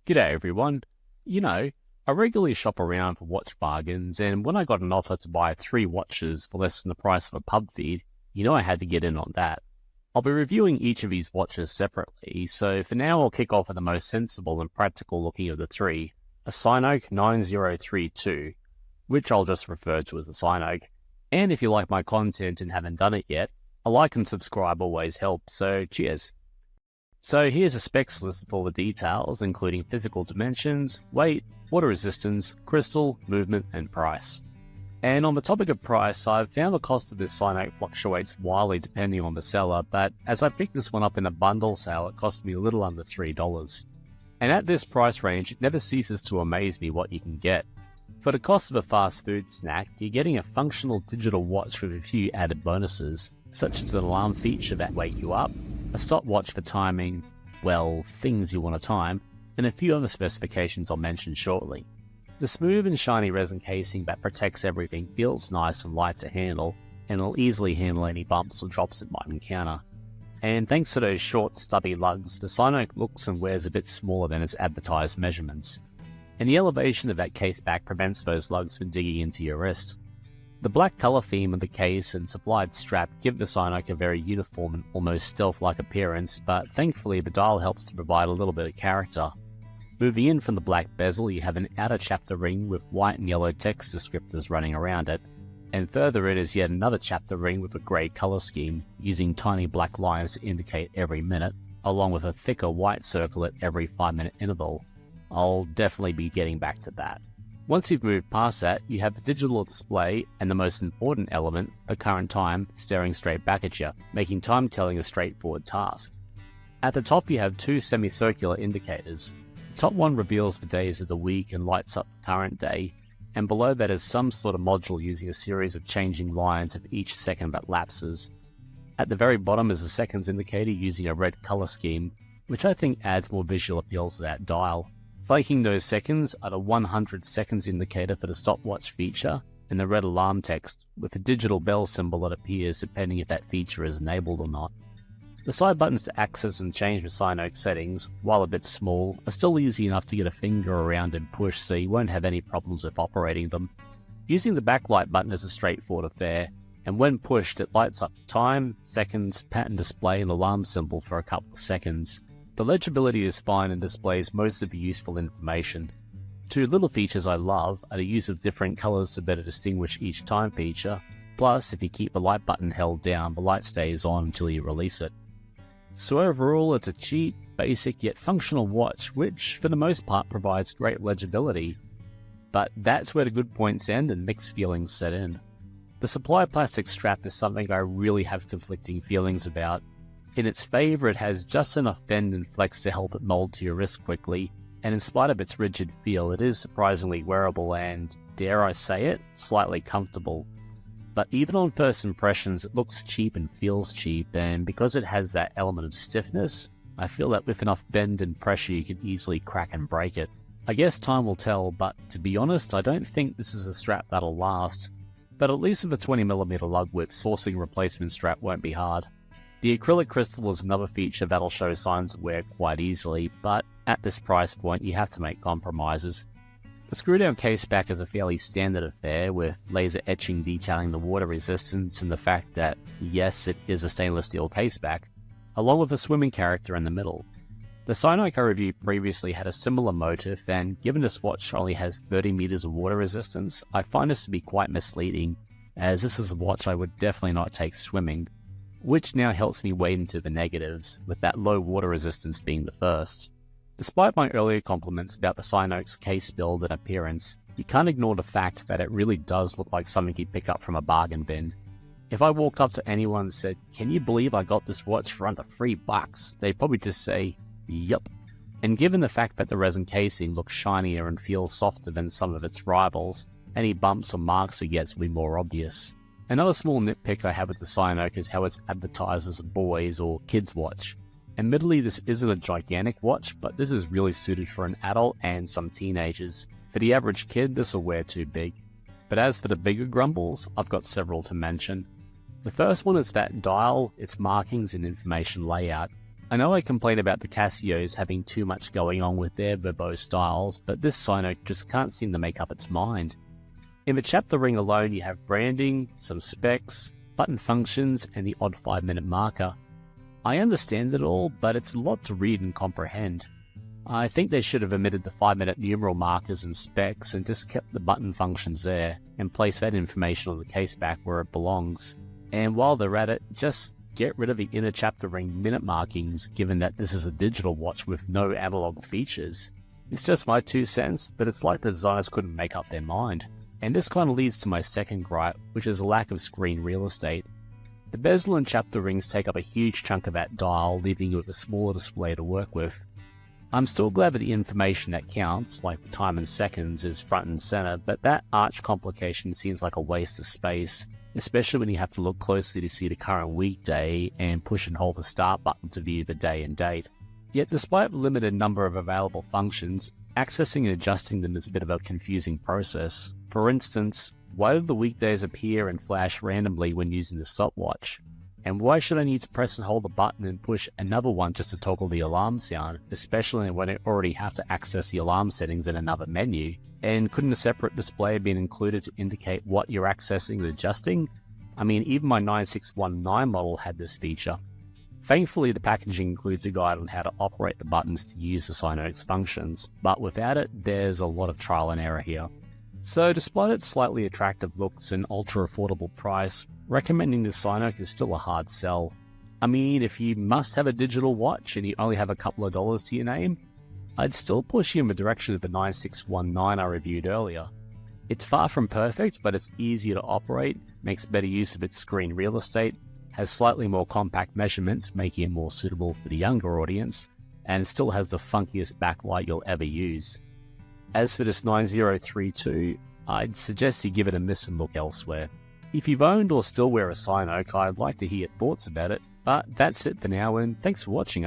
G'day everyone. I regularly shop around for watch bargains, and when I got an offer to buy 3 watches for less than the price of a pub feed, I had to get in on that. I'll be reviewing each of these watches separately, so for now I'll kick off with the most sensible and practical looking of the 3, a Synoke 9032, which I'll just refer to as a Synoke. And if you like my content and haven't done it yet, a like and subscribe always helps, so cheers. So here's a specs list of all the details, including physical dimensions, weight, water resistance, crystal, movement, and price. And on the topic of price, I've found the cost of this Synoke fluctuates wildly depending on the seller, but as I picked this one up in a bundle sale, it cost me a little under $3. And at this price range, it never ceases to amaze me what you can get. For the cost of a fast food snack, you're getting a functional digital watch with a few added bonuses, such as an alarm feature that wake you up, a stopwatch for timing, things you want to time, and a few other specifications I'll mention shortly. The smooth and shiny resin casing that protects everything feels nice and light to handle, and will easily handle any bumps or drops it might encounter. And thanks to those short, stubby lugs, the Synoke looks and wears a bit smaller than its advertised measurements. And the elevation of that case back prevents those lugs from digging into your wrist. The black colour theme of the case and supplied strap give the Synoke a very uniform and almost stealth-like appearance, but thankfully the dial helps to provide a little bit of character. Moving in from the black bezel, you have an outer chapter ring with white and yellow text descriptors running around it, and further in is yet another chapter ring with a grey colour scheme, using tiny black lines to indicate every minute, along with a thicker white circle at every 5-minute interval. I'll definitely be getting back to that. Once you've moved past that, you have the digital display and the most important element, the current time, staring straight back at you, making time telling a straightforward task. At the top you have 2 semicircular indicators. The top one reveals the days of the week and lights up the current day, and below that is some sort of module using a series of changing lines of each second that lapses. At the very bottom is a seconds indicator using a red colour scheme, which I think adds more visual appeal to that dial. Flanking those seconds are the 100 seconds indicator for the stopwatch feature and the red alarm text with a digital bell symbol that appears depending if that feature is enabled or not. The side buttons to access and change the Synoke settings, while a bit small, are still easy enough to get a finger around and push, so you won't have any problems with operating them. Using the backlight button is a straightforward affair, and when pushed it lights up time, seconds, pattern display and alarm symbol for a couple of seconds. The legibility is fine and displays most of the useful information. 2 little features I love are the use of different colours to better distinguish each time feature, plus if you keep the light button held down, the light stays on until you release it. So overall it's a cheap, basic yet functional watch which for the most part provides great legibility. But that's where the good points end and mixed feelings set in. The supply plastic strap is something I really have conflicting feelings about. In its favour, it has just enough bend and flex to help it mould to your wrist quickly, and in spite of its rigid feel, it is surprisingly wearable and, dare I say it, slightly comfortable. But even on first impressions, it looks cheap and feels cheap, and because it has that element of stiffness, I feel that with enough bend and pressure you can easily crack and break it. I guess time will tell, but to be honest, I don't think this is a strap that'll last. But at least with a 20mm lug width, sourcing a replacement strap won't be hard. The acrylic crystal is another feature that'll show signs of wear quite easily, but at this price point you have to make compromises. The screw-down case back is a fairly standard affair, with laser etching detailing the water resistance and the fact that, yes, it is a stainless steel case back, along with a swimming character in the middle. The Synoke I reviewed previously had a similar motif, and given this watch only has 30 meters of water resistance, I find this to be quite misleading, as this is a watch I would definitely not take swimming, which now helps me wade into the negatives, with that low water resistance being the first. Despite my earlier compliments about the Synoke's case build and appearance, you can't ignore the fact that it really does look like something you'd pick up from a bargain bin. If I walked up to anyone and said, "Can you believe I got this watch for under $3?" they'd probably just say, "Yup." And given the fact that the resin casing looks shinier and feels softer than some of its rivals, any bumps or marks it gets will be more obvious. Another small nitpick I have with the Synoke is how it's advertised as a boys' or kids' watch. Admittedly, this isn't a gigantic watch, but this is really suited for an adult and some teenagers. For the average kid, this will wear too big. But as for the bigger grumbles, I've got several to mention. The first one is that dial, its markings and information layout. I know I complain about the Casios having too much going on with their verbose styles, but this Synoke just can't seem to make up its mind. In the chapter ring alone, you have branding, some specs, button functions, and the odd 5-minute marker. I understand it all, but it's a lot to read and comprehend. I think they should have omitted the 5-minute numeral markers and specs and just kept the button functions there, and placed that information on the case back where it belongs. And while they're at it, just get rid of the inner chapter ring minute markings, given that this is a digital watch with no analog features. It's just my 2 cents, but it's like the designers couldn't make up their mind. And this kind of leads to my second gripe, which is a lack of screen real estate. The bezel and chapter rings take up a huge chunk of that dial, leaving you with a smaller display to work with. I'm still glad that the information that counts, like time and seconds, is front and center, but that arch complication seems like a waste of space, especially when you have to look closely to see the current weekday and push and hold the start button to view the day and date. Yet despite the limited number of available functions, accessing and adjusting them is a bit of a confusing process. For instance, why do the weekdays appear and flash randomly when using the stopwatch? And why should I need to press and hold the button and push another one just to toggle the alarm sound, especially when I already have to access the alarm settings in another menu? And couldn't a separate display have been included to indicate what you're accessing and adjusting? I mean, even my 9619 model had this feature. Thankfully, the packaging includes a guide on how to operate the buttons to use the Synoke's functions, but without it, there's a lot of trial and error here. So despite its slightly attractive looks and ultra-affordable price, recommending the Synoke is still a hard sell. I mean, if you must have a digital watch and you only have a couple of dollars to your name, I'd still push you in the direction of the 9619 I reviewed earlier. It's far from perfect, but it's easier to operate, makes better use of its screen real estate, has slightly more compact measurements, making it more suitable for the younger audience, and still has the funkiest backlight you'll ever use. As for this 9032, I'd suggest you give it a miss and look elsewhere. If you've owned or still wear a Synoke, I'd like to hear your thoughts about it, but that's it for now, and thanks for watching,